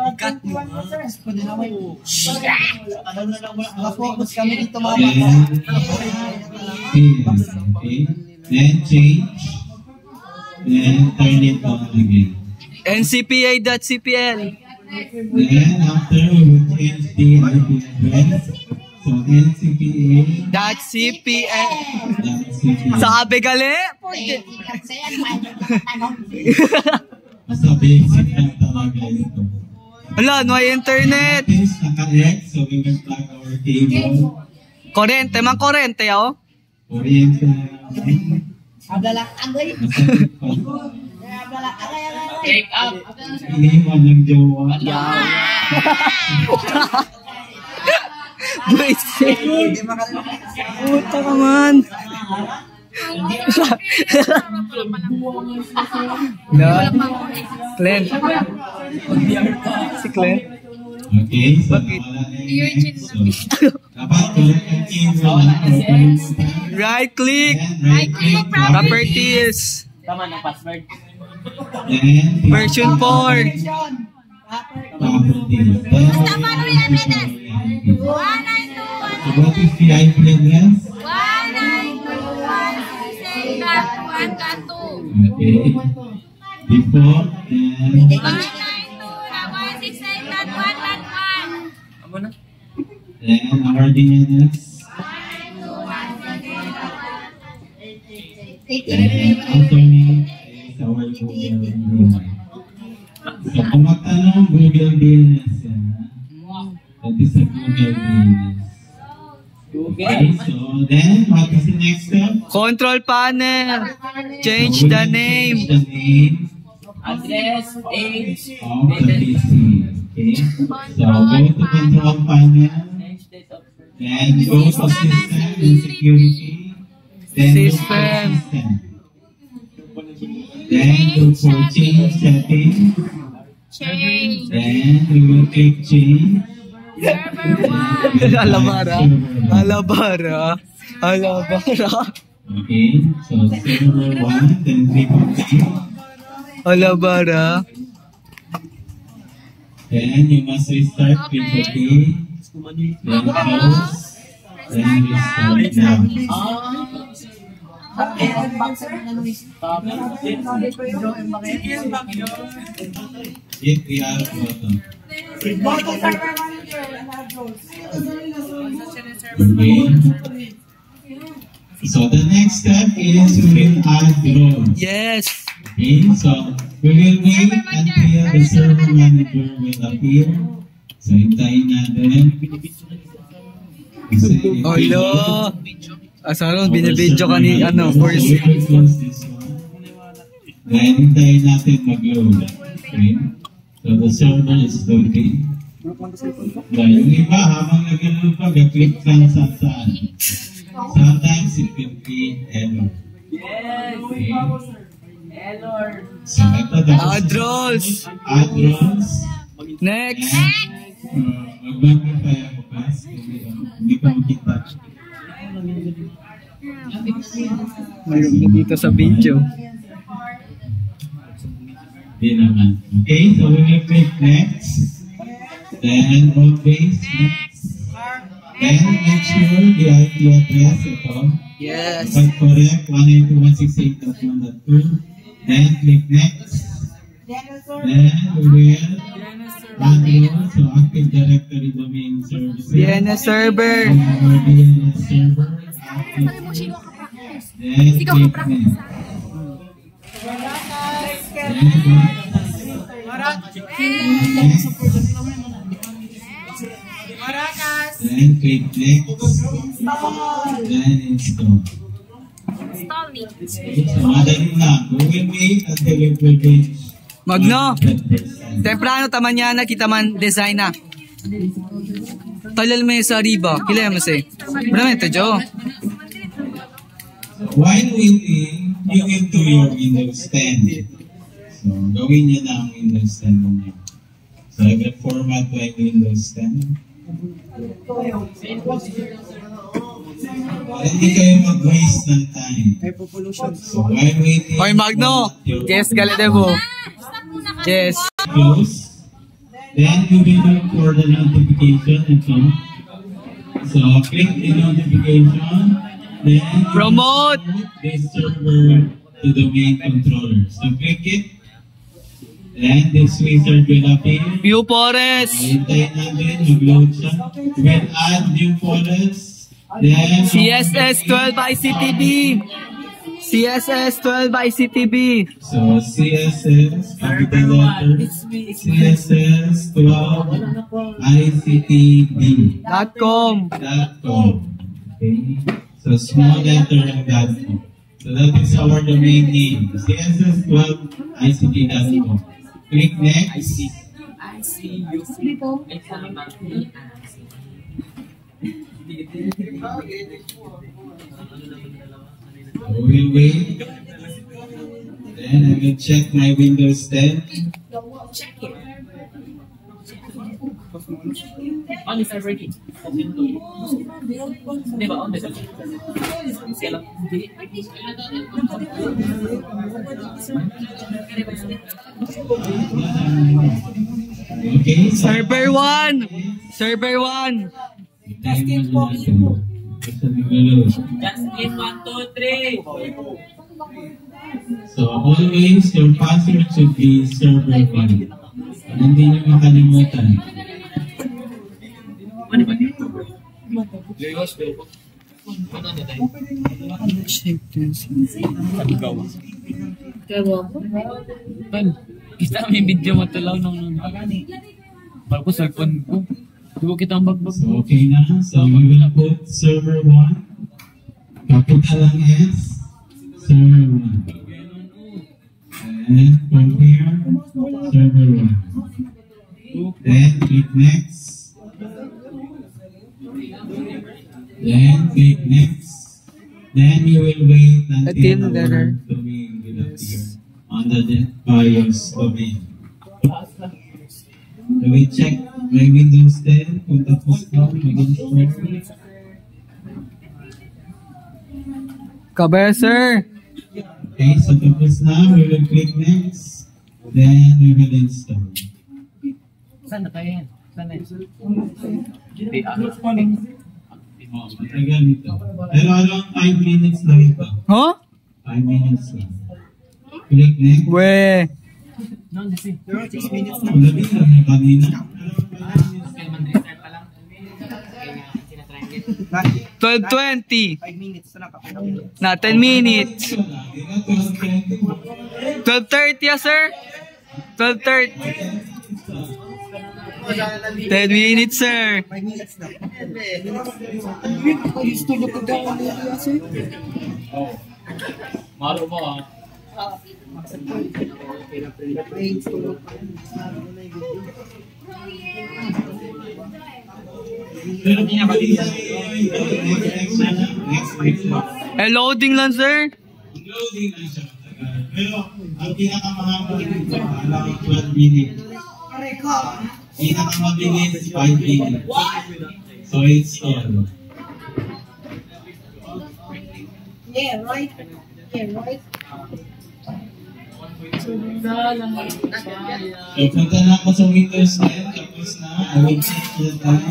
Ikat mo. Pwede na mo. Ano na lang, naka-focus kami dito mga okay. Then change. Then turn it on again. NCPA.cpl. Then after we will change the IP address. So NCPA.cpl. NCPA. Sabi gali? Sabi sikat talaga ito. Wala, no internet. Naka-X, so we will plug our cable. Korente, mang korente, oh. Oriente. Adalak agay. Take up. Iniwan ng jowa. Buisit. Puta ka man. No. Glenn. Si Glenn. Okay, so dapat right click. right click Properties. Tama ng password. then Version 4. properties. Basta paano yan, Menes? 192. So what is the IP address? 192.168.1.2. Okay. Before then 192.168.1.1. then our DNS. Then alternate is our Google DNS. So kung magtanong Google DNS yan, that is a Google DNS. Okay, so then what is the next step? Control panel. Change the name. Change the name Address, age, of the PC. Okay, so go to control panel, change date of birth. then go to system and security, then go to System. Then go for change setting, Change. then we will click change. Server 1. Alabara. Alabara. Alabara. Okay, so server 1, then click OK. Alabara. Then you must restart, click OK. Then close, then restart now. Hit the R button. Okay. So the next step is we will add drones. Yes. Okay, so we will wait until the server manager will appear. So hintayin natin. Olo. Asano, binibidyo ka ni, ano, first. We will close this one. Then hintayin natin mag-load. Okay. So the server is loading. Yung iba, habang nag-load pa, click lang sa saan. Sometimes it will be error. Yes. Okay. Error. So ito dapat. Add roles. Add roles. Next. Mag-magnify ako kasi hindi ko makita. Mayroon na dito sa video. Hindi naman. Okay, so we will click next. Then roll base next. Then make sure the IP address ito. Yes. Pag correct, 192.168.1.2. Then click next. Then we will add roles, so Active Directory Domain Services. DNS server. Our DNS server. Then click next. Then click next. Then install. So madali lang. We will wait until it will reach Magno. 100%. Temprano tamanyana kita man design na. Talal mo sa riba. Kila mo say. Bramento jo. While waiting, you will do your Windows 10. So gawin niyo na ang Windows 10 niyo. So I will format my Windows 10. Hindi kayo mag-waste ng time. So while waiting, Hoy Magno. Yes, Galadebo. Yes. close. Then you will look for the notification ito. So click the notification. Then Promote! this server to the main controller. So click it. Then this wizard will appear. View Forest! Hintayin natin, mag-load siya. We'll add new folders. Then, CSS 12 ICTB! CSS 12 ICTB! so, CSS, capital letter, CSS 12 ICTB.com. .com. Okay. So, small letter ng .com. So, that is our domain name. CSS 12 ICT.com. Click next. We'll wait. Then I will check my Windows 10. On the server key. Di ba? On the server. Kaya lang. Okay. Server 1! Server 1! Just in 1, 2, 3. So always your password should be server 1. Hindi nyo makalimutan. Ano ba? Kita may video mo talaw nung parang ko cellphone ko. Di ko kita ang bagbag. So okay na. So we will put server 1. Capital ang S. Server 1. And from here, server 1. Then click next. Then click next. Then you will wait until the word domain will appear on the BIOS domain. So we check my Windows 10 kung tapos na mag-install. Kabeser! Okay, so tapos na, we will click next. Then we will install. Saan na tayo yan? Saan na yan? Oh, matagal ito. Pero around 5 minutes lang ito. Huh? 5 minutes lang. Click next. We! No, kasi. 6 minutes na. Wala din lang yung kanina. Kaya man-restart pa lang. Kaya sinatry it. 12:20! 5 minutes na kapit. Na 10 minutes! 12:30 ya sir? 12:30. 10 minutes sir. 5 minutes na. Maro mo ah. Pero pinakalisan next. Loading lang sir. Loading lang siya matagal. Pero ang pinakamahaba dito, alam 12 minutes. Pinakamabilis 5 minutes. So it's all. Yeah, right. Yeah, right. So punta na ako sa Windows 10, tapos na. I will change the time.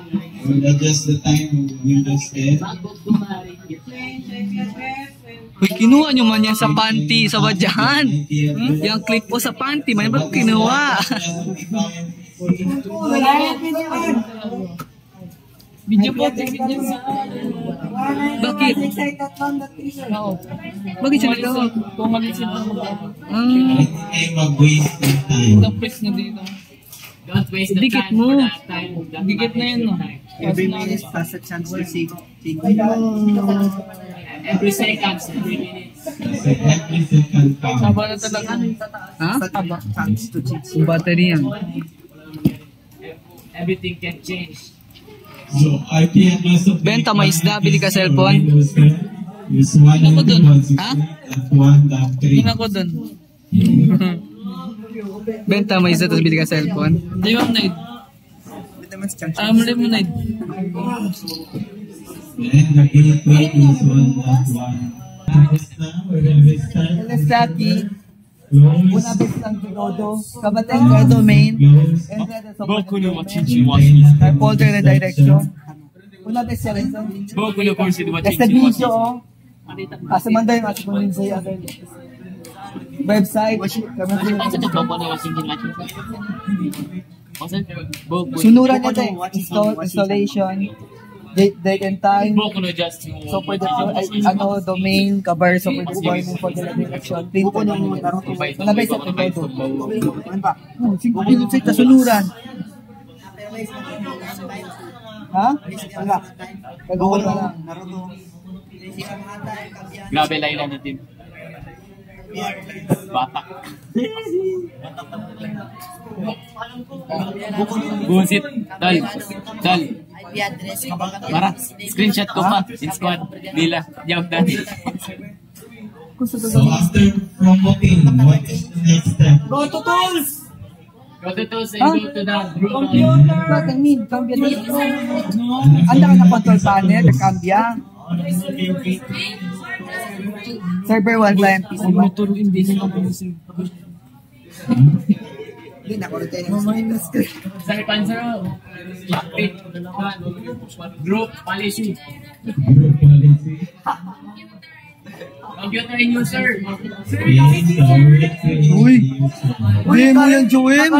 I will adjust the time of Windows 10. Uy, kinuha nyo man yan sa panty, sa badyahan. Yung clip po sa panty, man ba kinuha? Video po, video sa... Bakit? Bakit siya nagawa? Kung mag-isip na mo. Hindi kayo mag-waste ng time. Press na dito. Don't waste the Dikit time mo. for that time. Dikit na yun, no? Every minute has a chance to save. Every seconds, every minutes. Kasi every second counts. Saba na talaga. Ha? Chance to cheat. Yung battery yan. Everything can change. So, IP address of Benta mo isda, bili ka cellphone. Use 192.168.1.3. Tingnan ko dun. Benta mo isa, tapos bili ka cellphone. Hindi mo na mo na Then, the gateway is 1.1. Tapos na, we will restart. Saki. Close. Una vez lang todo. Kabateng ka domain. Close. Boku no Wachichi Type folder na direction. Una vez siya rin. Boku no Wachichi Este video, oh. Asa man tayo, asa man din sa'yo. Website. Sunuran niya tayo. Installation. Date and time. Boku no just Software deployment, domain, cover, software deployment for the direction. Buko ng Naruto. Una vez siya rin todo. Sige, pinusay ta sunuran. Ha? Wala. Kagawal ka lang. Grabe layla natin. Batak. Busit. Dal. Para, screenshot ko pa. In squad. Dila. Jump dati. So after promoting, what is the next step? Go to tools! Go to tools and go to the group. Computer! What I mean? Cambia na ito. Anda ka na control panel, cambia. Server 1 client PC ba? Hindi na ko rin minus ko. Sa Panzer, cockpit, group policy. Group policy. Computer and user. Uy! Demo yan, Joem!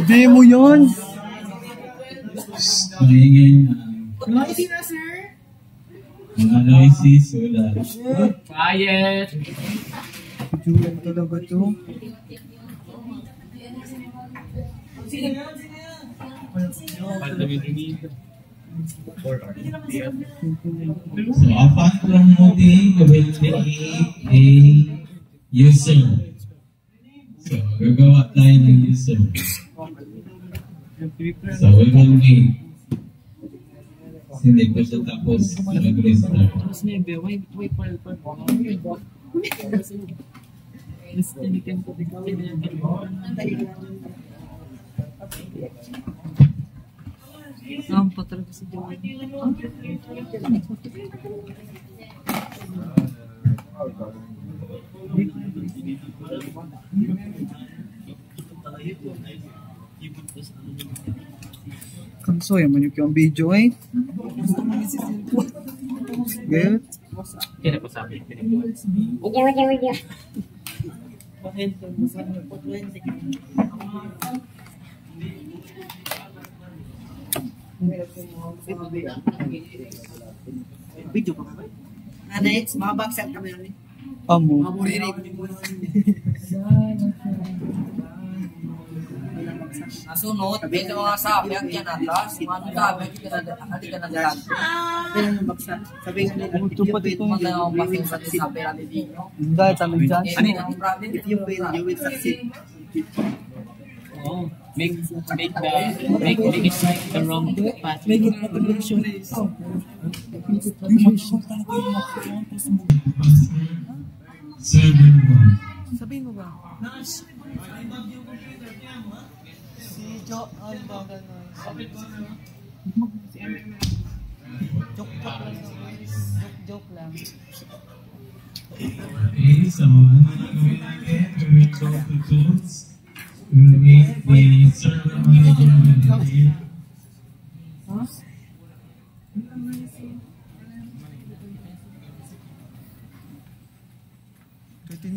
Demo yan! Maingay na. Mga noises, wala. Quiet. Joem talaga to. So upon promoting, we will create a user. So gagawa tayo ng user. So we will wait. Hindi ko siya tapos mag-restart. Nampak talaga si Joey. Kanso yung manyo yung video eh. Good. Kaya po sabi. Video pa ba? Next, mabagsak kami namin. Amo. Nasunod, ito mga sabi, ang yan atas, mga sabi, hindi ka nagdagan. Kailan yung bagsak? Sabi nga nila, if you fail, Mga na akong basing sa sabi natin dito. Dahil sa may chance. if you fail, you will succeed. Oh, make it right the wrong path. Make it motivation. Server 1. Sabihin mo ba? Si Jo, ang bagal na. Joke lang. Okay, so ano na gawin natin? We will go to tools. We will make the server manager will Huh?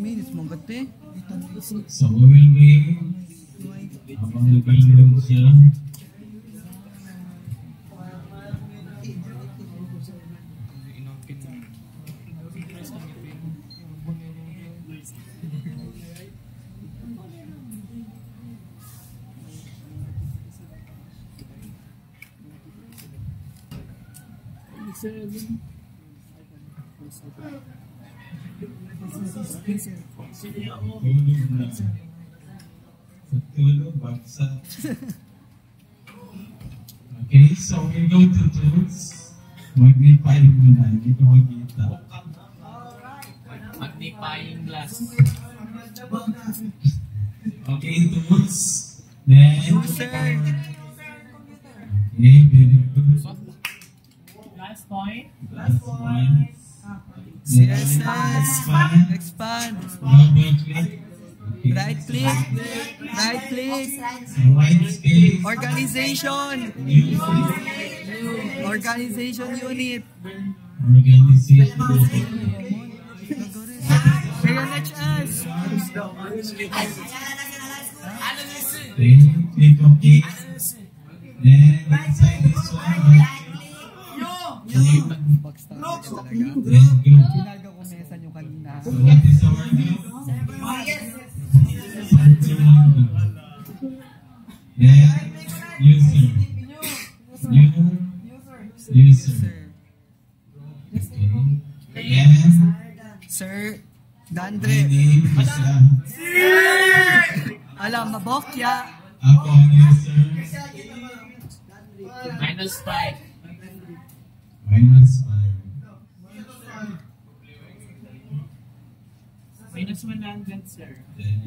minutes mo gati. So we will wait habang nag-load siya. Tulog na. Tulog, baksa. Okay, so we go to tools. Magnify muna, hindi ko makita. Magnifying glass. Okay, tools. Then, okay, very good. Last point. Last one. CSS. Expand. Double click. Right click. Right click. White space. Organization. Organization unit. Organization. ANHS. Then click OK. Then inside this one, then group. Ginaga ko mesa nyo kanina. So what is our group? Then user. User. Okay. Then Sir my Dandre. name is Alam, mabokya. ako ang user. -5. -5. -100, sir. Then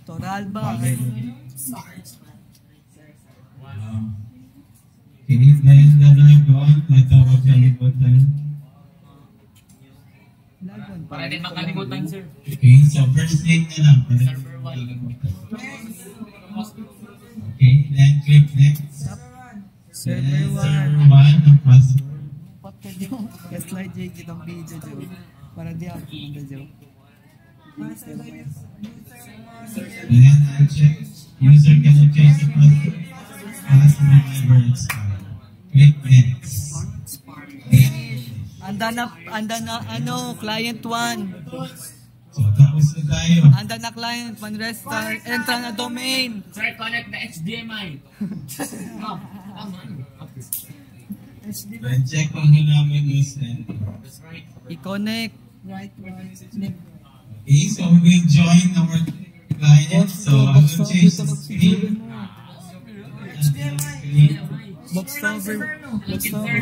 Toral ba? okay, then the dragon, ito wag kalimutan. Para din makalimutan, sir. Okay, so first name na lang. Server 1. Okay, then click next. Server Then 1. server 1 ang password. Patay nyo. Slide J kitang video, Joe. Para di ako kumanda, Joe. Then uncheck. User cannot change the password. Password never expired. Click next. Anda na, client 1. So tapos na tayo. Anda na client, 1 restart. Enter na domain. Sir, connect the HDMI. Oh, tama. Then check kung namin is enter. That's right. I-connect. Okay, so we will join our client. So I will change the screen. Box cover. Box cover.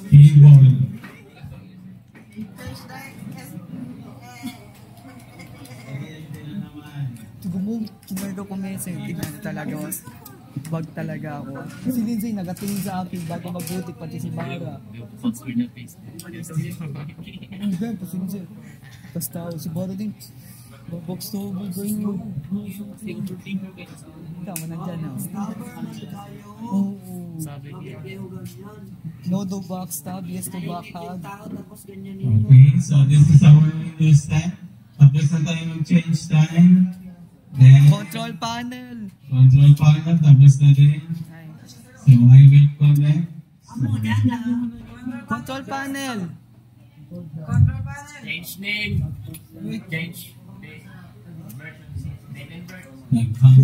Keyboard. Ginagawa ko message. Tingnan talaga. Bag talaga ako. Si Lindsay nagatingin sa akin bago magbutik pati si Bara. Ang gan, pa si Lindsay. Tapos tao, si Bara din. Box to ganyan. Tama na dyan, no? Oo. No do box tab, yes to back hug. Okay, so this is our Windows 10. Tapos na tayo mag-change time. Then, Control panel. control panel, tapos na din. Nice. So I will connect. Control panel. Change name. Change name. Nag-hang.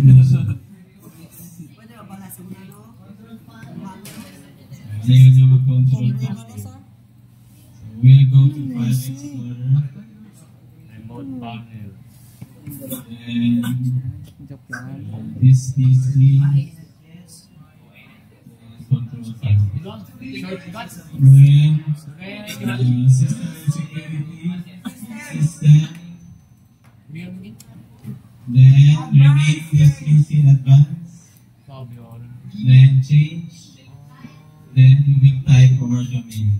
Ayaw na mag-control panel. So we'll go to File Explorer. Remote panel. And Joke lang. this PC. Control panel. Shortcuts. When system and security, system, then rename this PC in advance, then change, then we will type our domain.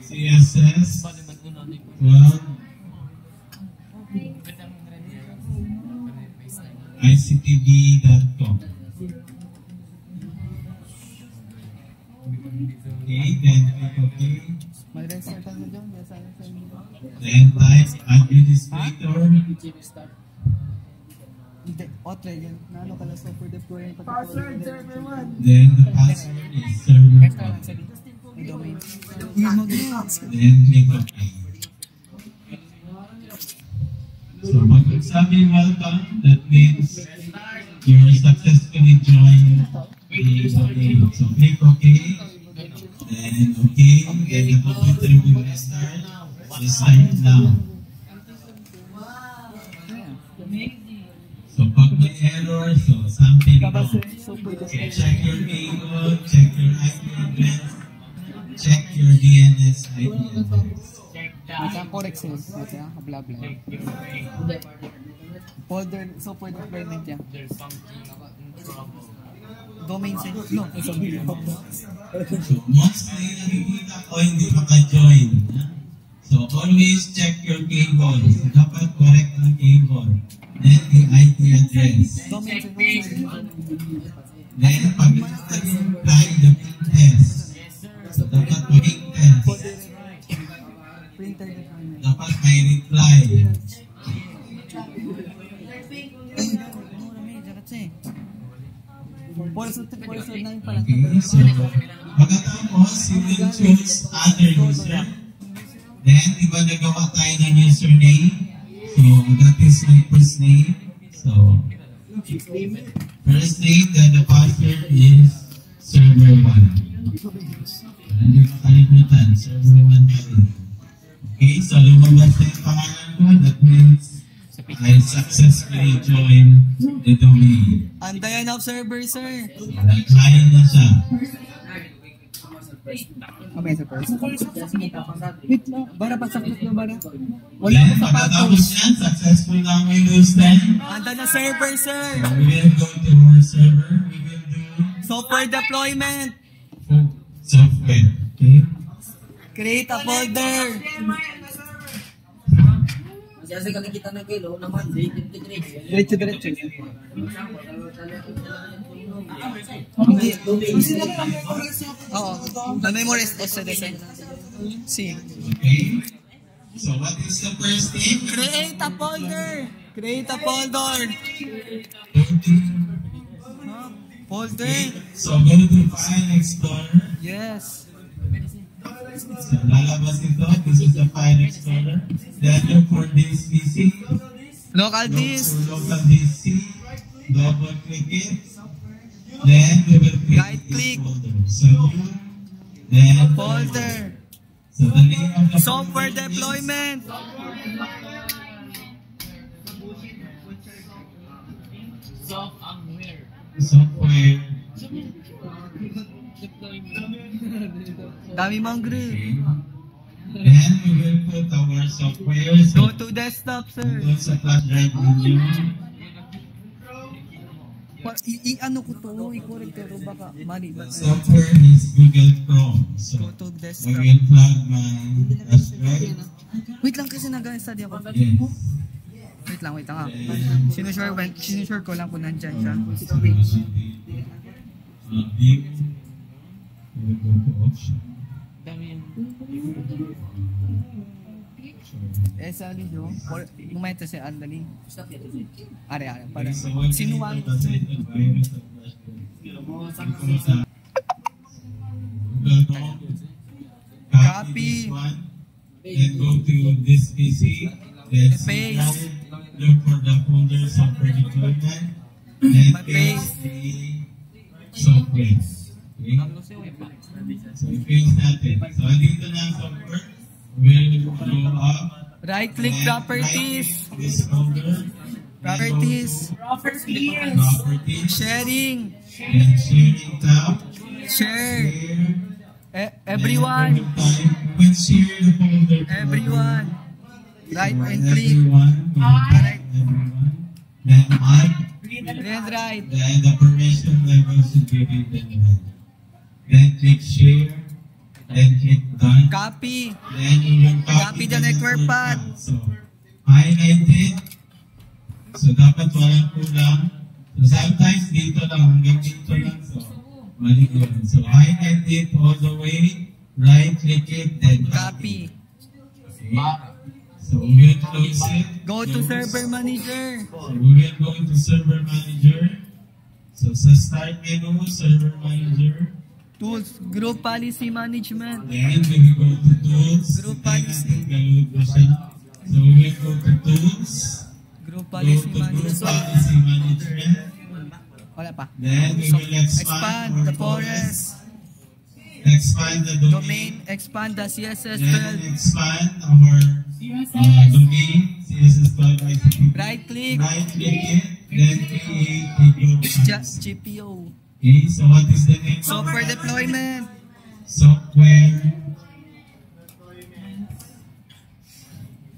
CSS 12 ictv.com. Okay, then click OK. Mag-restart ako dyan. Then type administrator. Hindi. Otre, yan. Nano ka lang software deploy. Password, server 1. Then the password is server 1. May domain. Then click OK. So pag sabi welcome, that means you're successfully joined the domain. So click OK. Then OK. Then the computer will restart. Restart now. So pag may error, so something wrong. So check your cable, check your IP address, check your DNS IP address. Masa correct sila. Masa blah blah. Folder software deployment yan. There's something in trouble. domain sa no, sabi ko. So, once na yung nakikita ko, hindi maka-join. So, always check your cable. Dapat correct ang cable. Then, the IP address. Domain sa domain. Then, pag nag-reply the ping test. So, dapat ping test. Printer department. Dapat may reply. Porso 9 pala. Okay, so, pagkatapos, you will choose other user. Then, iba nagawa tayo ng username. So, that is my first name. So, first name, then the password is server 1. Hindi makalimutan, server 1 pa rin. Okay, so lumabas na yung pangalan ko. That means I successfully joined the domain. Andayan of server, sir. Nag-client na siya. Kamay sa first. Wait lang. Bara pa sakit na bara. Wala Then, ko sa pagkatapos patos. yan, successful na ang Windows 10. Anda na server, sir. So, we will go to our server. We will do Software deployment. software. Okay? Create a folder. Kasi kakikita ng kilo naman, integrate. Diretso. Oo. The memory is SDSN. C. Okay? So, what is the first thing? Create a folder. Create a folder. Folder. So, go to File Explorer. Yes. So, lalabas ito. This is the File Explorer. Then, look for this PC. Local Look disk. for local DC. Double click it. Then, we will create Right click. a folder. So, then, Folder. So, the name of the Software folder is deployment. Software. Dami mangre. Okay. Then, we will put our software. Go So, to desktop, sir. doon sa flash drive ninyo. Ano ko to? I-correct pero baka mali ba? Software is Google Chrome. So, Go to I desktop. will plug my flash drive. Wait lang kasi nag-study ako. Yes. Wait lang ah. Sinusure ko lang kung nandyan siya. View. We will go to option. Sa video, yung may ito siya, andali. Are, para. Okay, so what Sinuwang. you need to environment of flash drive. Google Chrome. Copy this one. Then go to this PC. Then Paste. look for the folder software deployment. Then Paste. paste the software. Okay? So, i-paste natin. So, dito na ang software. We'll go up. Right click and properties. right-click this folder. Properties. Properties. Sharing. And sharing tab. Share. Share. Everyone. When share the folder. to Everyone. Right and everyone. click. Right. Everyone. Then add. Then right. Then the permission level should be written right. Then click share. Then click done. Copy. Then you will Copy the network path. So, highlight it. So, dapat walang kulang. So, sometimes dito lang, hanggang dito lang. So, mali yun. So, highlight it all the way. Right click it, then Copy. Okay. So, we will close it. Go to server manager. So, we will go to server manager. So, sa start menu, server manager. Tools. Group policy management. Then, we will go to tools. Group Hintayin policy. natin galud ko siya. So, we will go to tools. Group Go policy to group management. policy management. Wala pa. Then, we will Expand our the forest. Expand the Domain. domain. Expand the CSS Then, 12. expand our domain. CSS 12 ICP. Right click. Right click it. Then, create a group Just policy. GPO. Okay, so what is the name? Software deployment. Software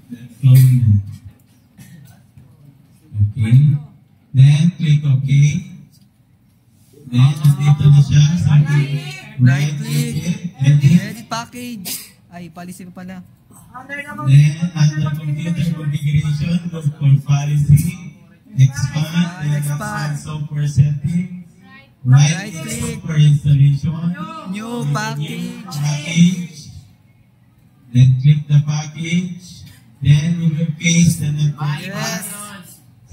deployment. Okay. Then click OK. Then nandito na siya. So, Right click. edit. Edit package. Ay, policy pa pala. Then, under computer configuration, look for policy, expand, then expand software settings, right click, software installation, New package. package, then click the package, then we will paste the network Yes.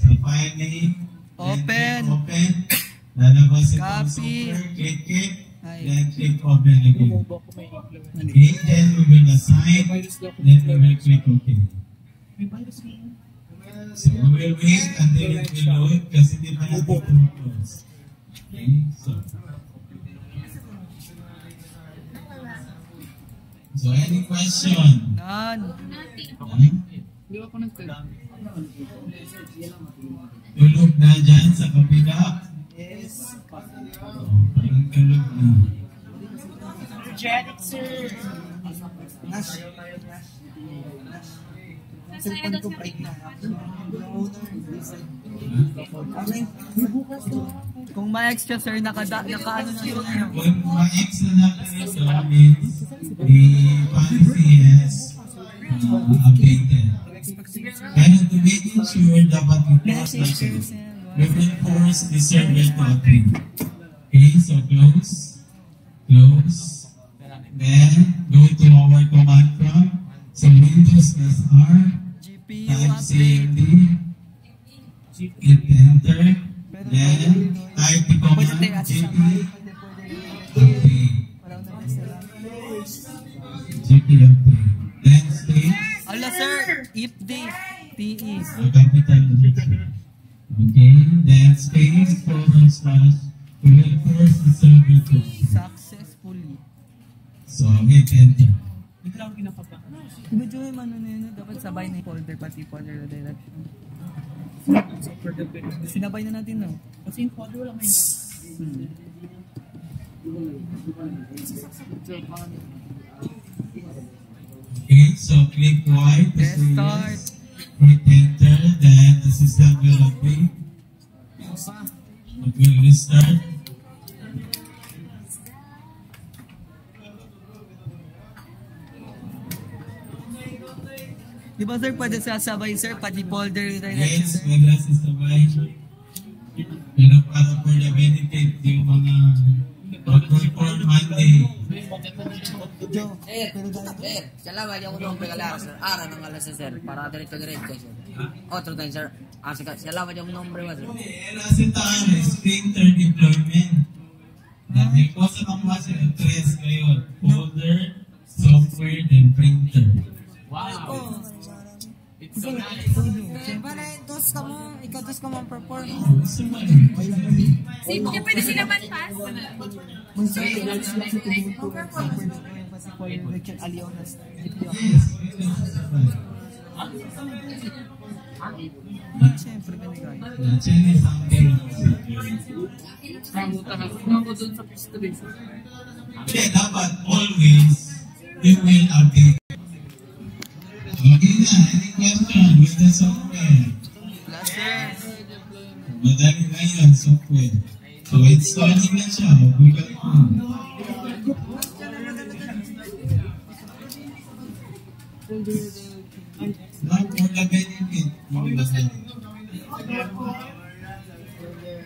sa file name, Open. then open, lalabas itong Copy. software, click it, Ay. then click open again. Okay, then we will assign, then we will click OK. So we will wait until it will load kasi di pa natin ito close. Okay, so any question? None. Tulog na dyan sa kabila? Yes. Parang tulog na. Cellphone ko bright na. Kung may extra sir, naka-ano na yun. Kung ma-X na natin ito means the policy has updated. Kaya to make sure dapat i-close natin. We will force the server to update. Okay, so close. Close. Then go to our command prompt. So Windows SR, GPU type update. CMD, hit enter, then type the command GP update. GP update. Then space, Ala sir, if this, TE. capital letter. Okay, then space / we will force the server to Successfully. so hit enter. Medyo yung ano na yun, dapat sabay na yung folder, pati folder na direction. Sinabay na natin, no? Kasi yung folder wala may Okay, so click Y to Let's say start. yes. Hit enter, then the system will update. It will restart. Di ba sir, pwede sasabay sir, pati folder direction Yes, sir? wala sasabay. Pero para for the benefit yung mga mag-perform Monday. Salamat yung unang pag-alas. Ara ng alas sir. Para diretso sir. Otro time sir. Salamat yung nombre mo sir. Kasi tayo, printer deployment. Dahil ko sa mga sila, 3 ngayon. Folder, software, then printer. Wow. It's so nice. Ikaw ka mo perform. Gusto mo yun? Hindi pwede sila man-pass. Richard Alionas. Yes, pwede sasabay. Siyempre, ganigay. Change is something. Hindi, dapat always you will update. Okay na, any question with the software? Last sir. Madali na yan, software. So, installing na siya. Bukat mo. Now, for the benefit,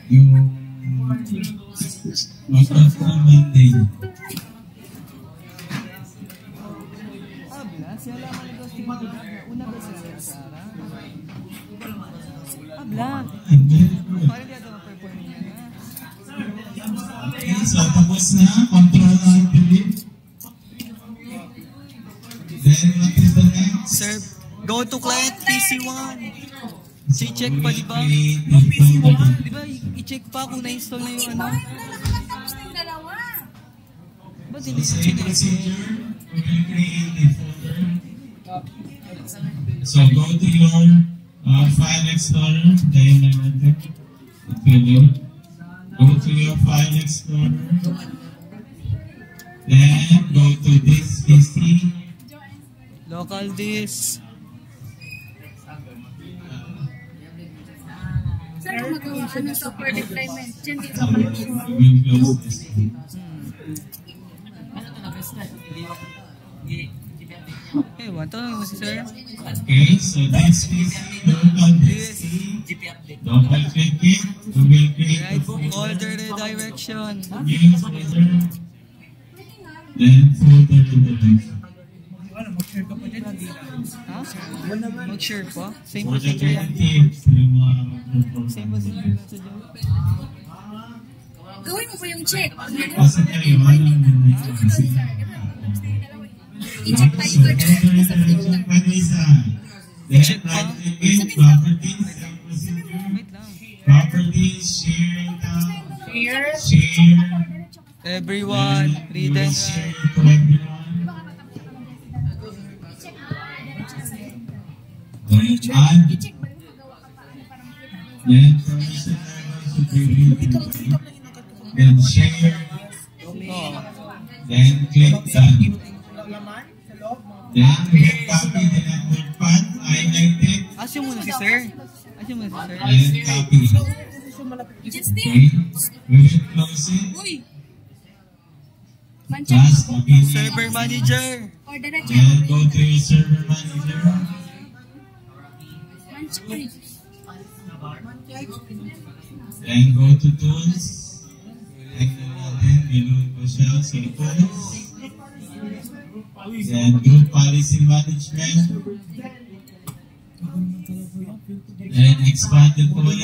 yung mag-perform Monday. Abla, siya lang ang ito si Magda. Una ba siya sa Sara? Abla. Parang di ito mag-perform niya na. Okay, so tapos na. Control and delete. Then, what is the next? Sir, go to client PC1. Si-check pa, di ba? Create the folder. Di ba, i-check pa kung na-install na yung ano? Nakakatapos ng dalawa. Ba't So, hindi same procedure. We will create a folder. So, go to your file explorer. Dahil na natin. It will load. Go to your file explorer. Then, go to this PC. local disk? Saan ko magawa? Ano software deployment? Diyan din sa So we connection. will close this screen. Ewan, tanong mo si sir. Okay, so this is local disk. Double click it. We will create Right a folder. folder redirection. New folder. Then folder redirection. Ha? Mag-share pa? Same For the procedure yan. creatives, yung mga Same procedure lang sa Joe. Gawin mo po yung check. Kasi kayo, ano naman kasi. I-check tayo So, ba dyan? folder Sa redirection printer. pwede isa. Then Check pa. right click it, properties, same procedure. Wait lang. Properties, share tab, Here. share. Everyone, Then read you will and share it to everyone. Then add. I-check ba yung magawa ka pa? Para makita. Then permission level should be read. Then share. Oh. Then click done. Then we copy the network path, highlight it, Asya muna si sir. Asya muna si sir. then copy. Just Okay, we will close it. Uy! Man-check Last, mo. copy it. Server manager. Or diretso. Then go to your server manager. Man-check. Then go to tools. Then reload ko siya sa tools. Then group policy management. Then expand the tools.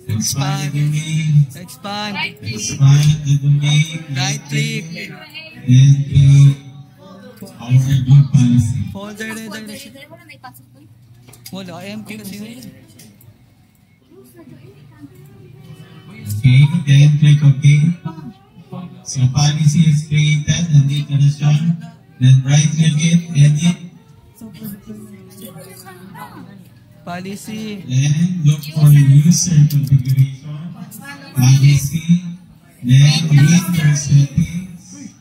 Expand the domain. Expand. Expand the domain. Right click. Then click our group policy. Folder redirection. Wala na ipasok doon. Wala, empty kasi yun. Okay, then click OK. So policy is created, nandito na siya. Then right click it, edit. Policy. Then look for user configuration. Policy. Then user settings.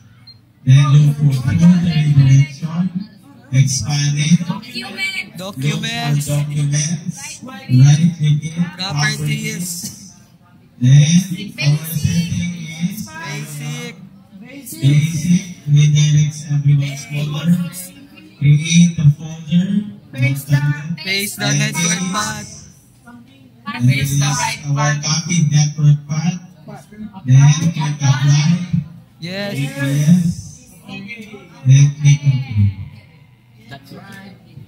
Then look for folder redirection. Expand it. Document. Look for Documents. documents. Right click it. Properties. Then our setting is Basic. basic. Redirects everyone's folder. Create a folder. Paste the network path. And this is our copied network path. Then click apply. Yes. Yes. Then click OK.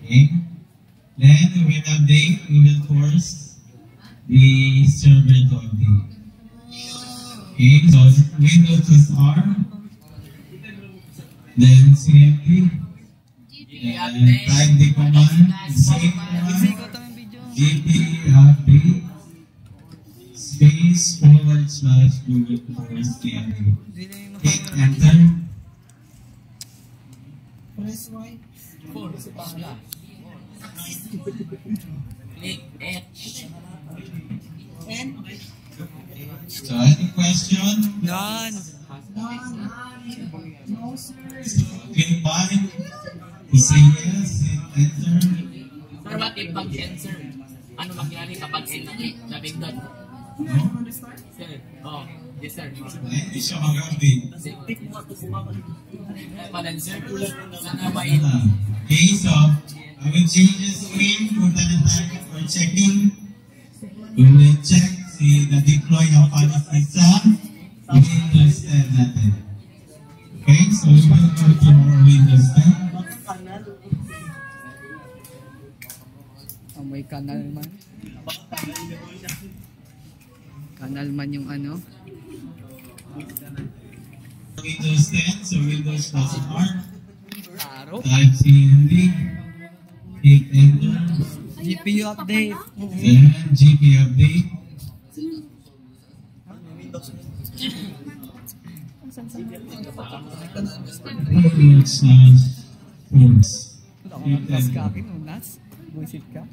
Okay. Then we will update. We will force the server to update. Okay. So Windows is R. Then CMD. And type the command. Same Kasi command. ko ito yung video. GP update. Space / Google force CMD. Hindi na yung Click mapagawa. enter. Click H. So any question? None. So click bind to say yes and enter. Sir, what if pag-end, sir? Ano mangyari kapag end na pindot? No? Sir, oh, yes, sir. Hindi siya mag-update. Padan, sir. Sana ba in? Okay, so I will change the screen. Punta na tayo for checking. We will check si na-deploy ang policy sa Windows 10 natin. Okay, so we will go to our Windows 10. May kanal man. Kanal man yung ano. Windows 10, so Windows +R. Araw. Type CMD. Hit enter. GPU update. Then GP update. /force. Wala ko magpas ka akin. Unas. Buisit ka.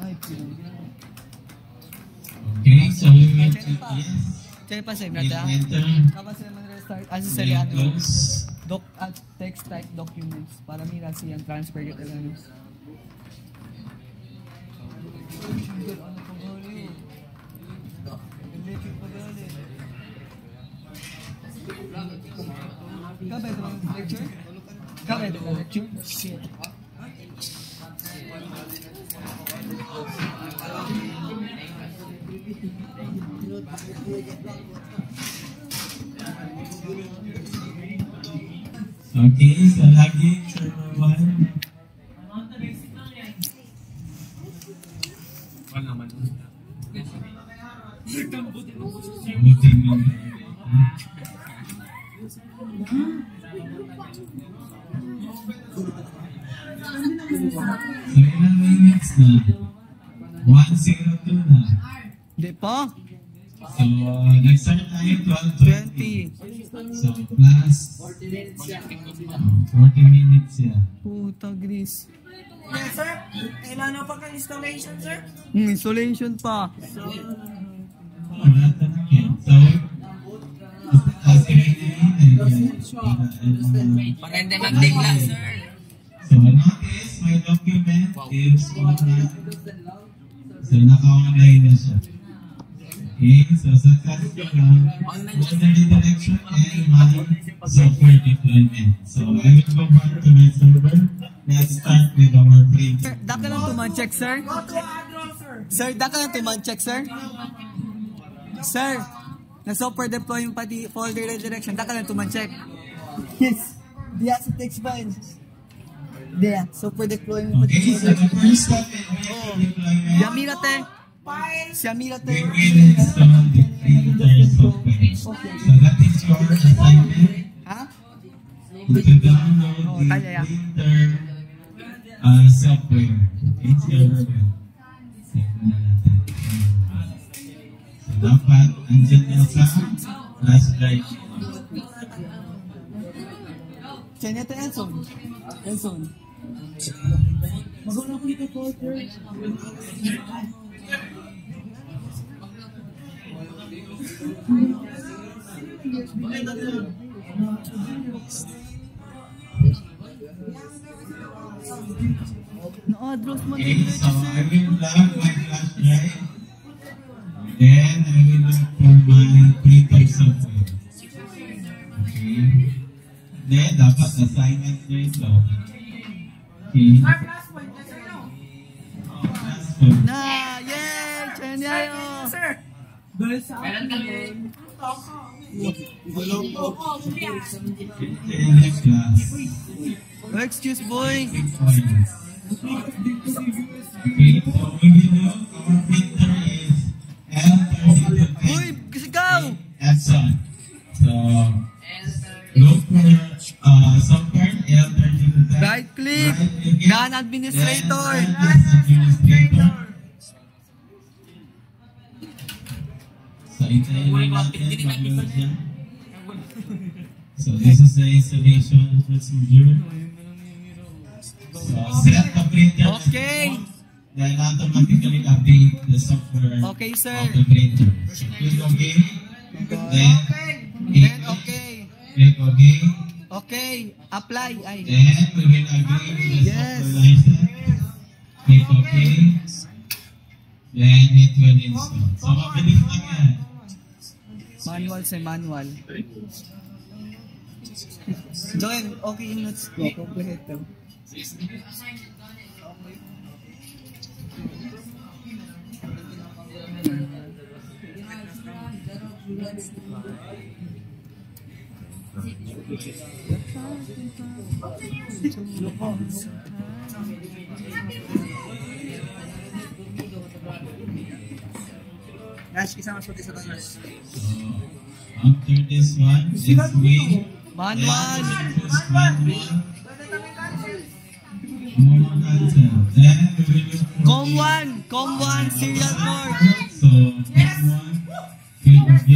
Ay, Okay, so we will click yes. Cari pa sa'yo na Hit ta. enter. Kapag sila man start as Then sa close. text type documents para mira siyang transfer kita lang. Kabe ito ang lecture? Kabe ito ang lecture? Shit. Okay, so lagi number 1. Buti mo. So ilang minutes na? 1:02 na. Di pa? So, nag-start tayo 12:20. 20. So, plus 40 minutes yan. Puta gris. Yes, sir. Kailangan pa kang installation, sir? Installation pa. Wala talaga. So, Maganda ng tingla, sir. so, notice my document is online. So, naka-online na siya. Okay, so sa task ko lang, order redirection and my software deployment. So, I will go back to my server. Let's start with our print. Sir, daka lang tuman-check, sir. Sir, daka lang tuman-check, sir. Sir, na software deployment pati folder redirection, daka lang tuman-check. Yes. Diya sa text files. Diya. Software deployment. Okay, so the first step in our deployment, Yamira te. Siamira te. we will install the printer software. So that is your assignment. Ha? To download the kaya yan. printer software. It's everywhere. Tignan natin. So dapat andyan yan sa flash drive. Kanya te Enson. Enson. Magawa ko dito folder. Na-address man Okay, din so sir. I will log my flash drive. Then I will look for my printer software. Okay. Then dapat assignment nyo ito. Okay. Last one. Na, yay! Kanya yo. Next class. Excuse boy. Okay, so we will look, our printer is L3210 Uy, kasigaw! Epson. So, look for software L3210. Right click. Non-administrator. Administrator. So, hintayin lang natin mag-load siya. So, this is the installation procedure. So, set the printer. Okay. Then automatically update the software Okay, sir. of the printer. So, click OK. Then, Then okay. click OK. Okay. Apply. Ay. Then, we will agree with the Yes. software license. Click OK. Then, it will install. So, mabilis lang yan. Manual sa manual. Join, okay yung notes ko. Kompleto. Nash, isama sa sa tanas. So, after this one, let's wait. Manual. Choose manual. More cancel. Then, we will look for COM1 serial port. So, next one, click OK.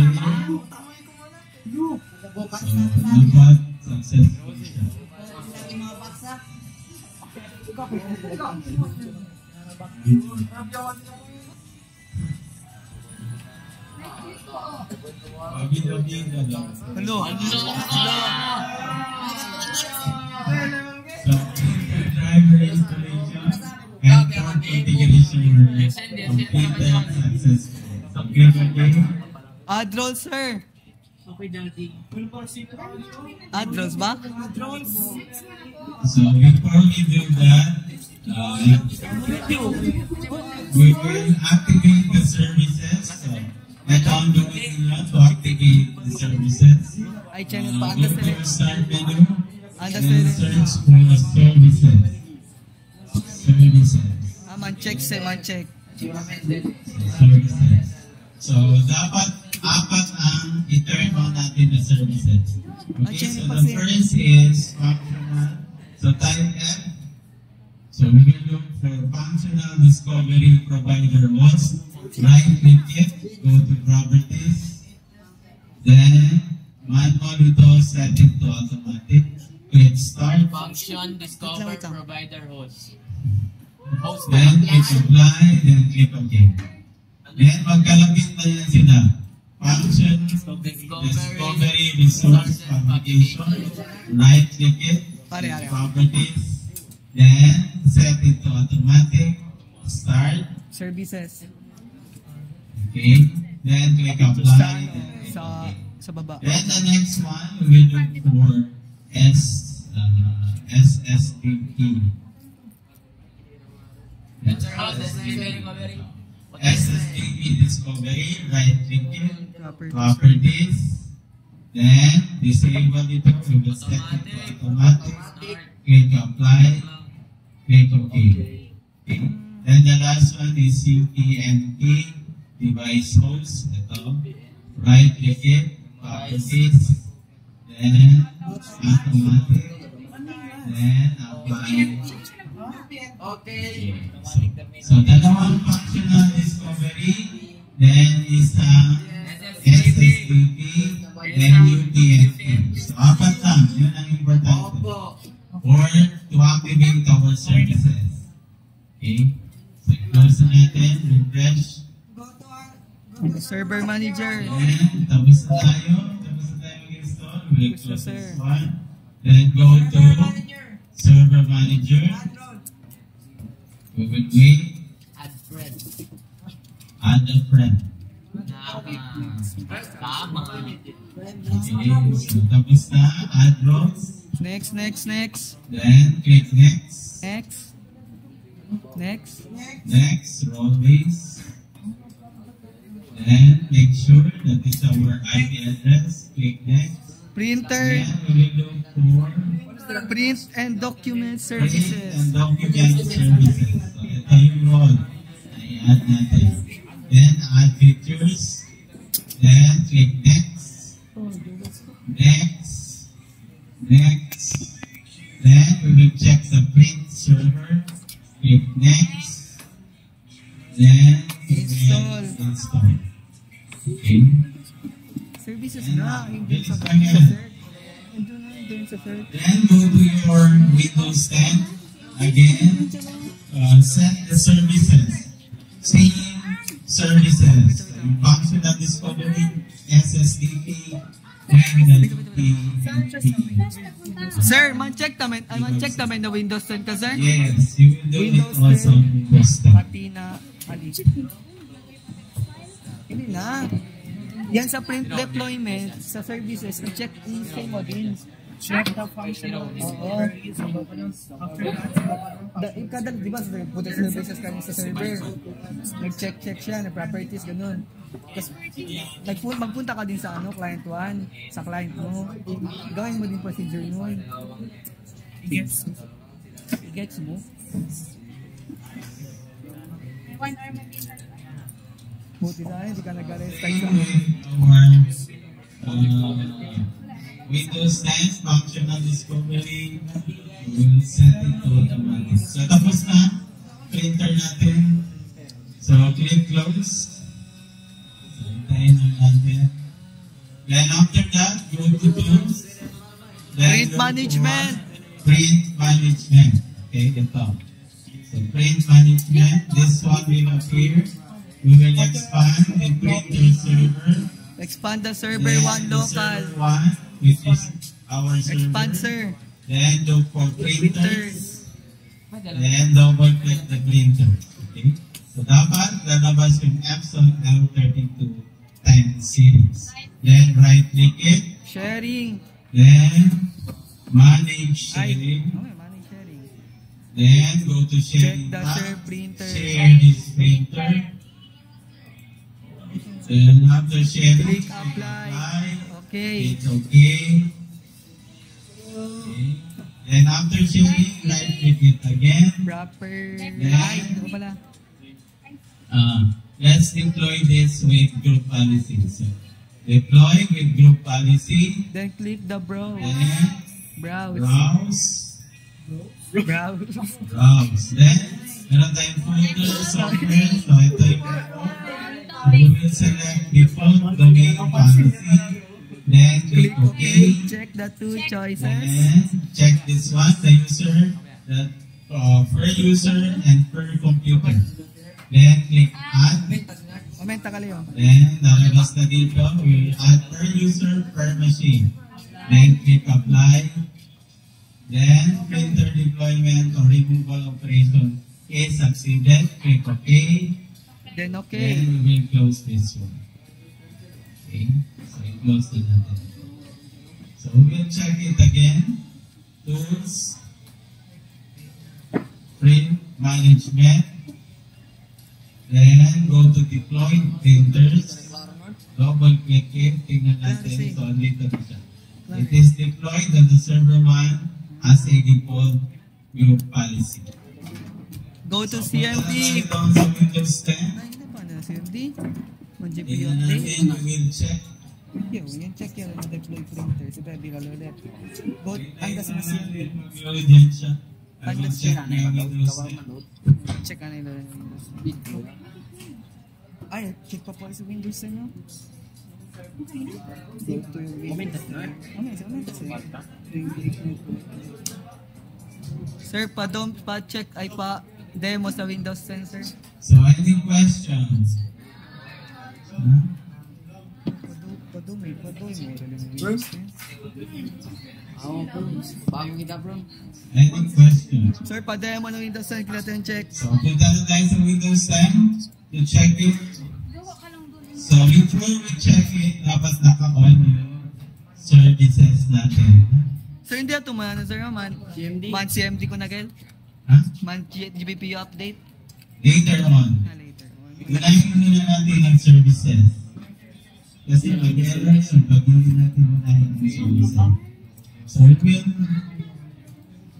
So, dapat successful siya. Bida-bida lang. Ano? So, driver installation and port configuration were completed successfully. So, click OK. Add roll, sir. Add rolls ba? So, before we do that, we will activate the services. So, ito ang gawin nyo to activate the services. Ay, channel pa. Go to your start menu and search for services. Services. Man-check, sir. Man-check. Services. So, dapat apat ang i-turn on natin na services. Okay, so the first is functional. So, type F. So, we will look for functional discovery provider host. Right-click it, go to properties. Then, manual ito, set it to automatic. Click start. Function discover provider host. Then, click apply, then click OK. Then, magkalapit na yan sila. Function discovery resource application. Right-click it, properties. Then, set it to automatic. Start. Services. Okay. Then, click apply. Sa baba. Then, the next one, we will look for SSDP. SSDP discovery, right-click it, properties. Then, disable ito, we will set it to automatic. Click apply, click OK. Okay. Then the last one is CPNP, device host. Ito, right-click it, properties. Then, automatic. Then, apply. Okay. So, dalawang functional discovery. Then, isang SSDP. Then, UPnP. So, apat lang. Yun ang importante. Or to activate our services. Okay? So, close natin. Refresh. Server manager. Then, tapos na tayo. Mag-install. We'll close this one. Then, go to server manager. We will wait. Add friend. Add a friend. Tama. Okay, so tapos na. Add roles. Next. Then, click next. Next, role base. Then, make sure that is our IP address. Click next. Printer. Then, we will look for Print and document print and services. document services. So, ito yung role na i-add natin. Then, add features. Then, click next. Then, we will check the print server. Click next. Then, we will install. Okay. Services na. Hindi sa Then, go to your Windows 10. Again, set the services. Same services. Functional discovery, SSDP, and Sir, man-check namin na Windows 10 ka, sir? yes, you will do Windows it also on Windows 10. Pati na Hindi na. Yan sa print deployment, sa services, i-check i-save mo din. Check the functional discovery. Kada, di ba, punta sa services kami sa server. Nag-check siya, na-properties, ganun. Tapos, magpunta ka din sa client 1, sa client mo. Gawin mo din procedure nun. Gets mo? Buti na, hindi ka nag-arrest. Windows 10 functional discovery, we will set it to automatic. So, tapos na, printer natin. So, click close. So, hintayin lang natin. Then, after that, go to tools. Print management. Print management. Okay, ito. So, print management. This one will appear. We will expand the printer server. Expand the server Then 1 the local. server 1, which is our Expand, server. sir. Then look for printers. Printers. Then double click the printer. Okay? So dapat lalabas yung Epson L3210 series. Then right click it. Sharing. Then manage sharing. Okay, manage sharing. Then go to Check sharing the tab. share printer. Share this printer. Then after sharing, Click apply. Okay. It's okay. Okay. Then after sharing, right click it again. Proper. Ay, ito pa pala. Let's deploy this with group policy. So, deploy with group policy. Then click the browse. Then Browse. browse. Browse. Browse. Then, meron tayong folder, software. So, ito yung so, we will select default domain policy. Then, click OK. Check the 2 choices. Then, check this one, the user, the per user and per computer. Then, click add. Komenta ka Leo. Then, lalabas na dito, we add per user, per machine. Then, click apply. Then, printer deployment or removal operation is succeeded. Click OK. Then okay. Then, we will close this one. Okay, so close na natin. So, we'll check it again. Tools, print management. Then, go to deploy printers. Double click it. Tingnan natin. So, dito na siya. It is deployed on the server 1 as a default group policy. Go to So, CMD. punta na tayo sa Windows 10. Ay, hindi pa na CMD. Mag-GPU Tingnan update. natin. We will check. Yung check yung deploy printer. So, pwede ka ulit. Go, andas na CMD. Mag-load yan siya. I will Andas check siya. na Windows 10. Check ano yung ay, check pa po sa Windows ano? Dito yung Windows. Sir, pa-check ay pa-demo sa Windows 10, sir. So, any questions? Huh? Pa-dumi mo rin yung Windows 10. Bago kita bro. Any questions? Sir, pa-demo ng Windows 10, kila yung check. So, punta na tayo sa Windows 10 to check it. So, before we check it, dapat naka-on yung services natin. Sir, hindi ito man, sir, CMD? Man CMD ko na, Kel? Huh? Man GPU update? Later on. Later. Unahin muna natin ang services. Kasi mag-error yun pag hindi natin unahin ang services. So, it will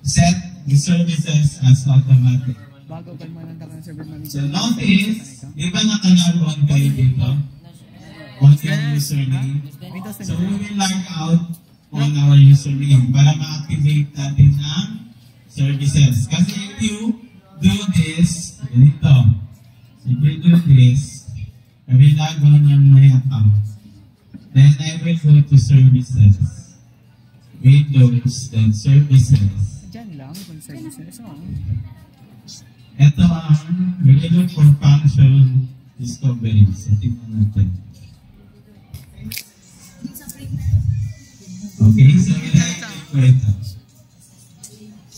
set the services as automatic. Bago pa naman ang ng server So, manager. notice, di ba nakalaro-on kayo dito? On your username. Windows 10. So, we will log out on our username para ma-activate natin ang services. Kasi if you do this, ganito. If you do this, I will log on my account. Then I will go to services. Windows, then services. Diyan lang, kung services. Ito ang we look for function discovery. So, tingnan natin. Okay, so ilagay ko ito.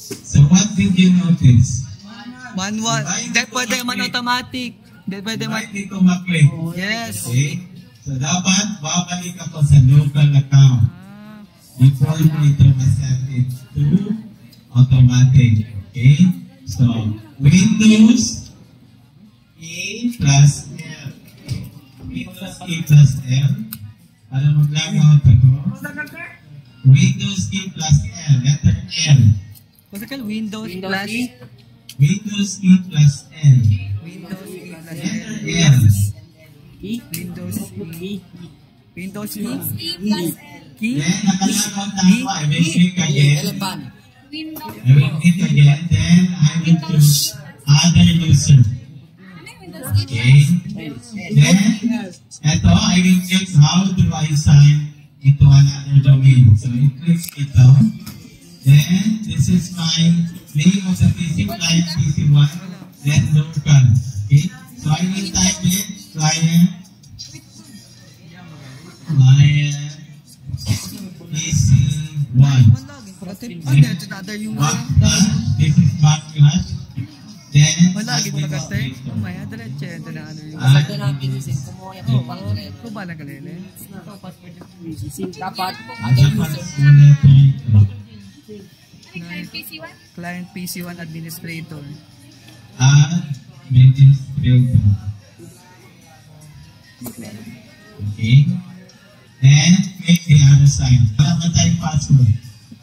So, what did you notice? Manual. Hindi pwede man automatic. Hindi pwede man. Right dito mag-click. Yes. Okay? So, dapat babalik ako sa local account before mo ito ma-set it to automatic. Okay? So, Windows E plus L. Windows E plus L. Para mag-log out ako. Windows E plus L. Letter L. Kasi kal Windows plus Windows E plus L. Windows E plus Letter L. L. Windows E. Windows E. Key. Then, nakalagaw tayo. I will click again. Elephant. I will click again. Then, I will choose other user. Okay. Then, ito, I will click how do I sign into another domain. So, I click ito. Then, this is my name of the PC client PC1. Then, local. Okay. So, I will type it, client Client PC1. Man lagi. Pagkatip. There's another yung This is backlash. Then, man lagi mo nagatip. Umaya, diretso. Ito na ano yung... Ito na pinisin. Kumuha yung pang Kung ba nagalele? dapat dapat wala tayo. PC1? Client PC1 administrator. Administrator. Okay. Then, click the other side. Wala man tayong password.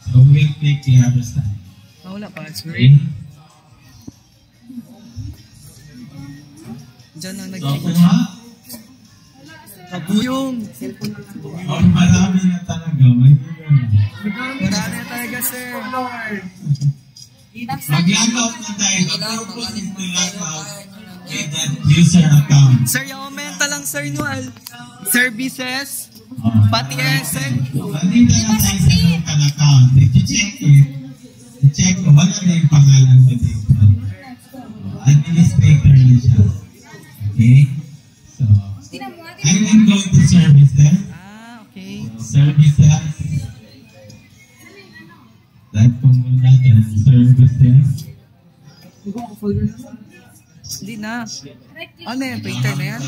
So, we'll click the other side. Wala password. Okay. Diyan ang So, nag-check. kuha. Kabuyong. Oh, marami na talaga. May Wala na talaga, sir. mag-log out na tayo. The purpose is to log out with that user account. Sir, yung aumenta lang, sir, Noel. Services, Oh. pati SN. Nandito na tayo sa local account. If you check it, i-check ko, wala na yung pangalan ko dito. Administrator na siya. Okay? So, I will go to services. Okay. Services. Type ko muna dyan. Services. Hindi na. Ano yan? Printer na yan?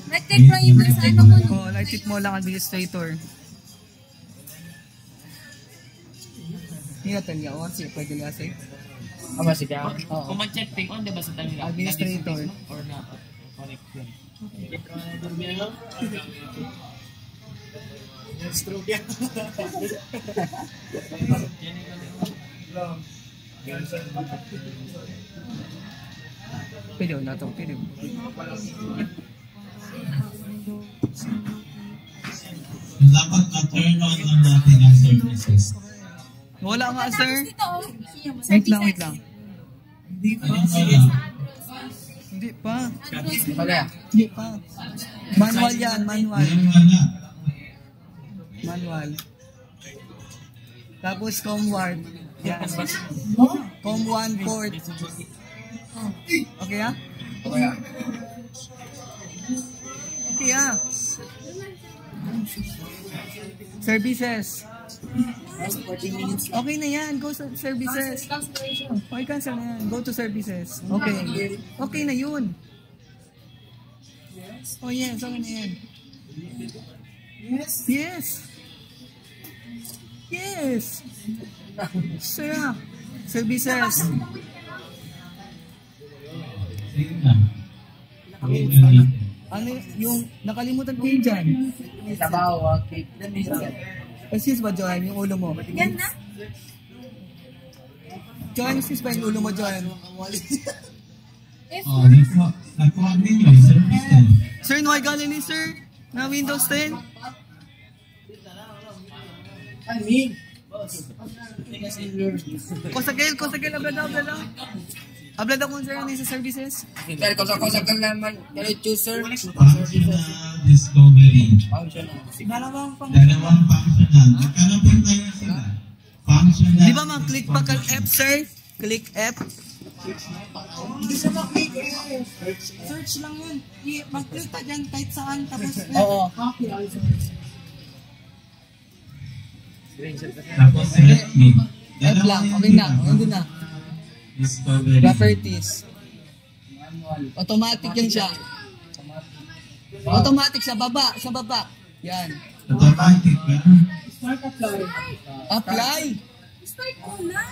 Right-click lang yung sa ano mo. Oh, right-click mo lang administrator. Hindi na talaga. O, sige, pwede lang sa'yo. Aba, sige. Kung mag-check thing on, di ba sa talaga? Administrator. Or na connection. Pwede na ito. Pwede. Dapat na-turn on lang natin ang services. Wala nga, sir. Dito, oh. Wait lang, wait lang. Anong wala? Hindi pa. Wala. Hindi pa. Manual yan, manual. Anong wala? Manual. Tapos ComWard. Yan. Com1 port. Okay ah? Kaya. Okay ah. Services. Okay na yan. Go sa services. Okay, cancel na yan. Go to services. Okay. Okay na yun. Oh yes, okay na yan. Yes. Yes. Sir. Services. Sige na. Ano yung nakalimutan ko yun dyan? Trabaho, okay. Excuse ba, Joanne, yung ulo mo? Yan na. Joanne, excuse ba yung ulo mo, Joanne? Oh, nakuha ninyo yung services. Sir, Noy Galilei, sir? Na Windows 10? Kosagel, ablada. Ablada kung sir, ano yung sa services? Sir, kosa-kosa ka naman. Pero user. Functional discovery. Dalawang functional. Magkalapin tayo sila. Functional. Di ba mag-click pa kang F, sir? Click F. Hindi siya mag-click eh. Search lang yun. Mag-click ka dyan kahit saan. Tapos Oo. Tapos select me. F lang, okay na. Nandun na. Discovery. Properties. Automatic yan siya. Automatic sa baba. Yan. Automatic ba? Apply. Start ko na.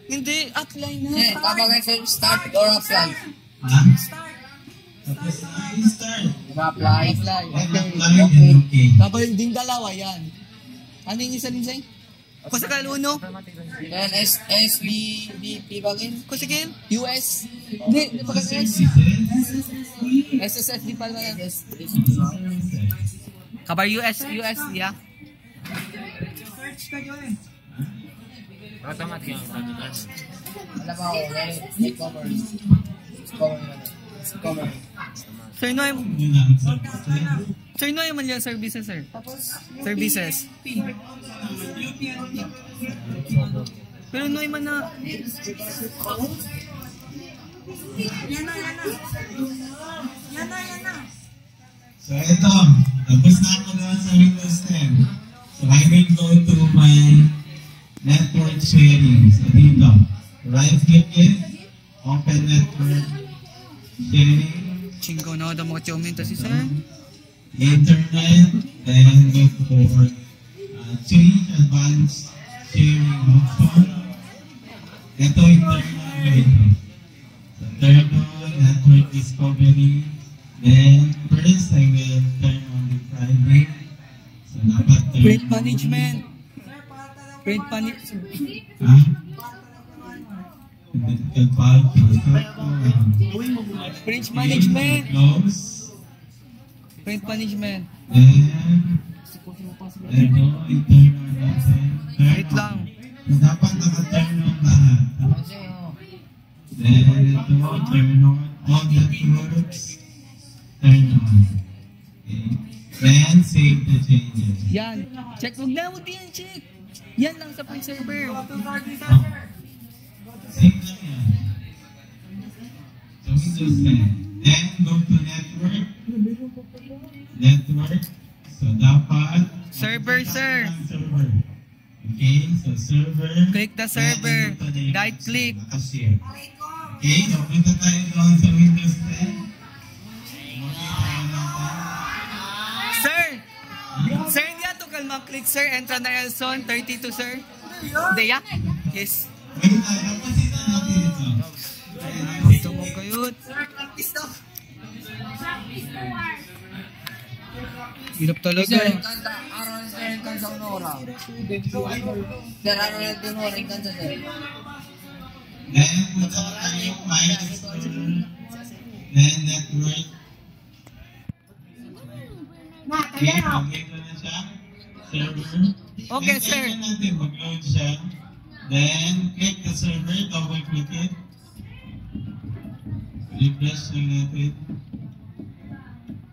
Hindi, apply na. Eh, kapag sir, start or apply. Ha? Tapos start. Apply. Apply. Apply and okay. Tapos din dalawa yan. Ano yung isa din sa'yo? Kusakal uno? Then SBP bagin. Kusakil? US? Hindi, di pa kasi S. Services. SSSD pa naman. Kabar US, yeah. search ka dyan. Automatic yung Alam mo ako, e-commerce. E-commerce. Sir Noy, Muna ang services. Sir Noy man yung services, sir. Services. Pero Noy man na. Yan na. So ito, Tapos na ako naman sa Windows 10. So I will go to my network sharing. So dito, right click it, open network sharing. Chingo na daw mga chomin to si sir. Internet, then go for change advanced sharing option. Ito internal ito. So turn on network discovery. Then first I will turn on the private. So dapat turn Print management. Print management. Print management. Close. Print management. Then i-turn on natin. Wait lang. Dapat naka-turn on lahat. Then ito, turn on all networks. Turn on. Okay. Then save the changes. Yan. Check. Huwag na. Huwag yan. Check. Yan lang sa print server. Save lang yan. So Windows 10. Then go to network. Network. So dapat Server, sir. server. Okay, so server. Click the server. Right click. Nakashare. Okay, so punta tayo doon sa Windows 10. Sir! Sir, hindi ato kalma click, sir. Entra na Elson, 32, sir. Hindi, ya? Yes. Wait na, napasin na natin ito. Ito mo kayot. Hirap talaga. Sir, kanta, araw na sir, kanta sa unora. Sir, araw na unora, kanta sir. Then punta na tayo file explorer. Then network. Okay, pag-ito na siya. Server. Okay, Then, sir. kailangan natin mag-load siya. Then, click the server, double-click it. Refresh lang natin.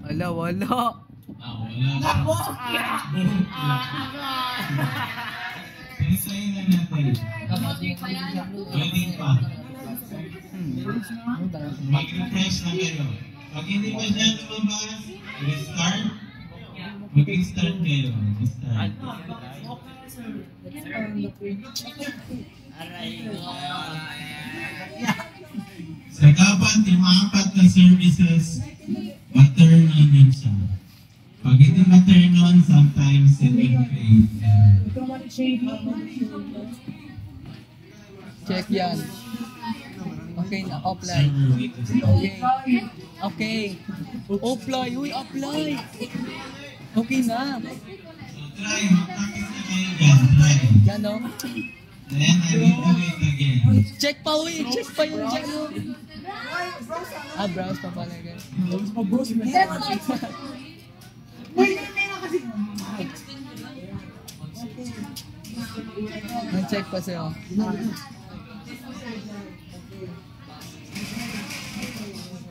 Wala. Wala. Pinisayin lang natin. Loading pa. Mag-refresh na kayo. Pag hindi pa siya lumabas, restart. Mag-restart kayo. Restart. So dapat yung apat na services, ma-turn on yun siya. Pag hindi ma-turn on, sometimes it will create Check yan. Okay na, apply. server weakness. Okay. Okay. Apply. Uy, apply. Okay na. So try, mag-practice na kayo dyan. Try. Yan o. Then I will do it again. Check pa, uy. Check pa yung dyan o. Browse pa pala guys. Check pa sa'yo.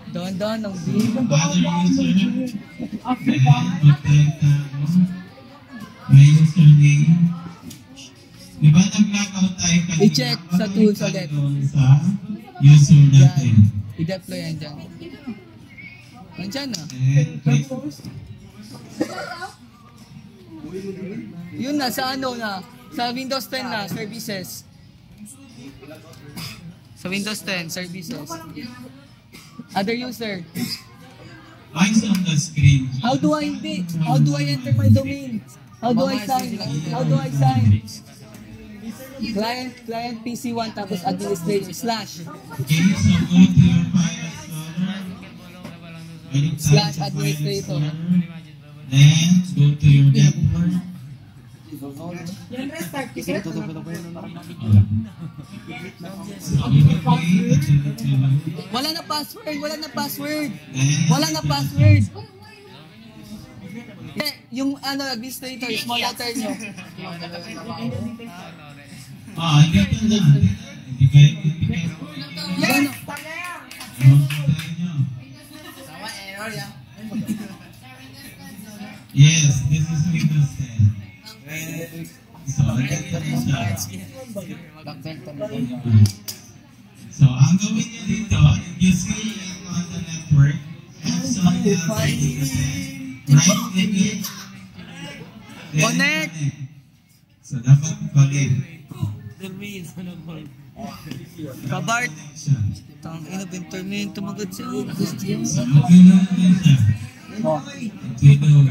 Dahan-dahan ng beam. Other user, then mag-type tayo. My username. Di ba nag-log out tayo kanina? I-check sa tools ulit. Doon sa user natin. I-deploy yan dyan. Nandyan na. And click. Yun na, sa ano na? Sa Windows 10 na, services. Sa Windows 10, services. Other user. Eyes on the screen. How do I enter my domain? How do I sign? Client PC1 tapos administrator / Okay, so go to your file explorer. / administrator. Then go to your network. Wala na password. Then, Eh, yung ano, administrator, small letter nyo. hindi ka na. Hindi kayo. Yan. Sama, error yan. Yes, this is Windows 10. So, ganito na siya. So, ang gawin niyo dito, if you see on the network, Epson has 30%. right limit. Connect. So, dapat connect. Kabart. Tang ina internet tumagad siya. So, magulong din siya. Magulong.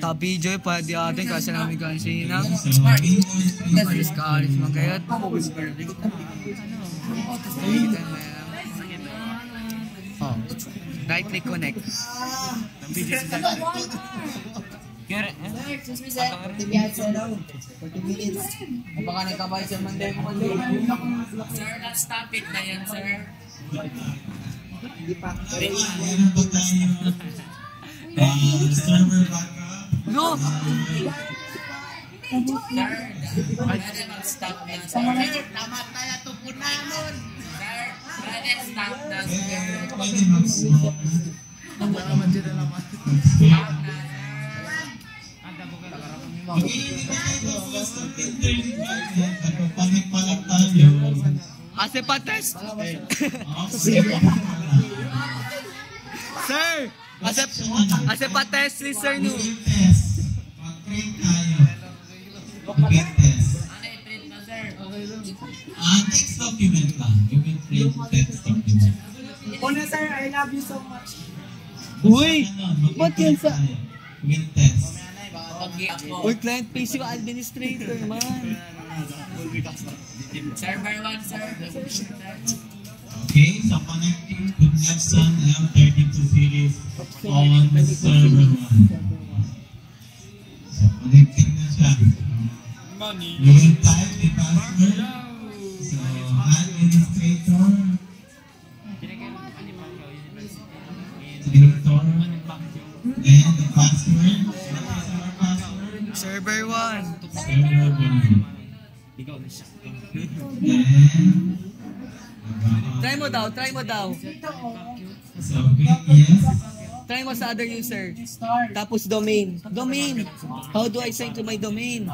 Tapi Joy pa di atin kasi namin kansi na. So, Alis ka, alis magkayat. Oh. Right click connect. Excuse me, sir. 40 minutes daw. 40 minutes. Baka nagkabay sa Monday mo. Sir, let's stop it na yan, sir. meron ba tayo server backup? No! Sir, pwede mag-stop na, sir. Tamat na yan, tupunan nun. Sir, pwede stop na, sir. Pwede mag-small. Panik pa lang tayo. Ase pa test? Sir! Ase pa test ni sir no. Test. Mag-print tayo. Print test. Ano i-print na, sir? Text document lang. You will print text document. Una sir, I love you so much. Uy! Ba't yan sa... Print test. Or client PC ka administrator man. Server 1, sir. Okay, so connecting to Nexon M32 series on server 1. So connecting na siya. You will type the password. So administrator. And the password. Server 1. Server 1. Try mo daw. So, yes. Try mo sa other user. Tapos domain. Domain. How do I sign to my domain?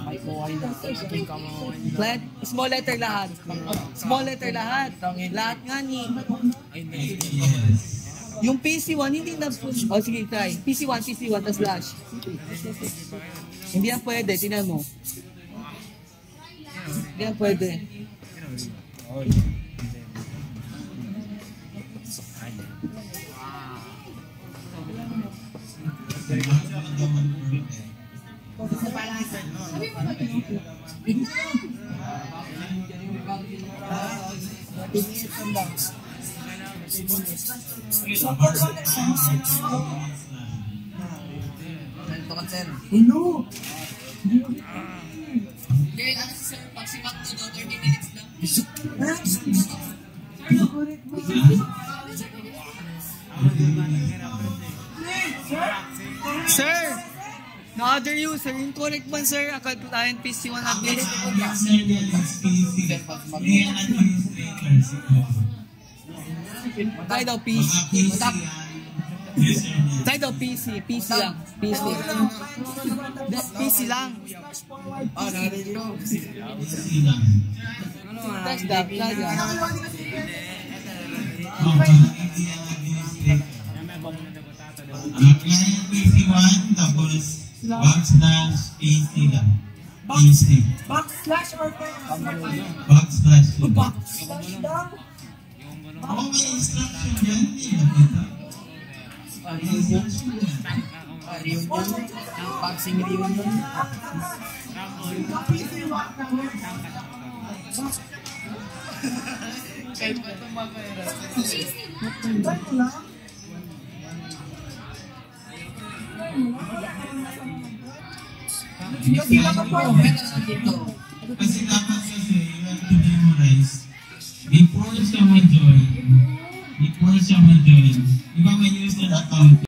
Client, small letter lahat. Small letter lahat. Lahat nga ni. Yes. Yung PC1 hindi na push. Oh sige, try. PC1 tas slash. Hindi yan pwede, tingnan mo. Hindi yan pwede. Ganito ka, sir. Hello! Hindi, ano si sir? Pag si Mac to 30 minutes lang. Sir! No other user, incorrect man sir. Client PC1 admin. Tayo daw PC. Tayo daw PC. PC lang. PC. PC lang. Test daw. Tayo. Client PC1 tapos backslash PC lang. PC. Backslash or Backslash. backslash daw? Oh, may instruction yan. Instruction yan. Reunion. Boxing reunion. Kasi dapat kasi you have to memorize before siya ma-join, di ba may user account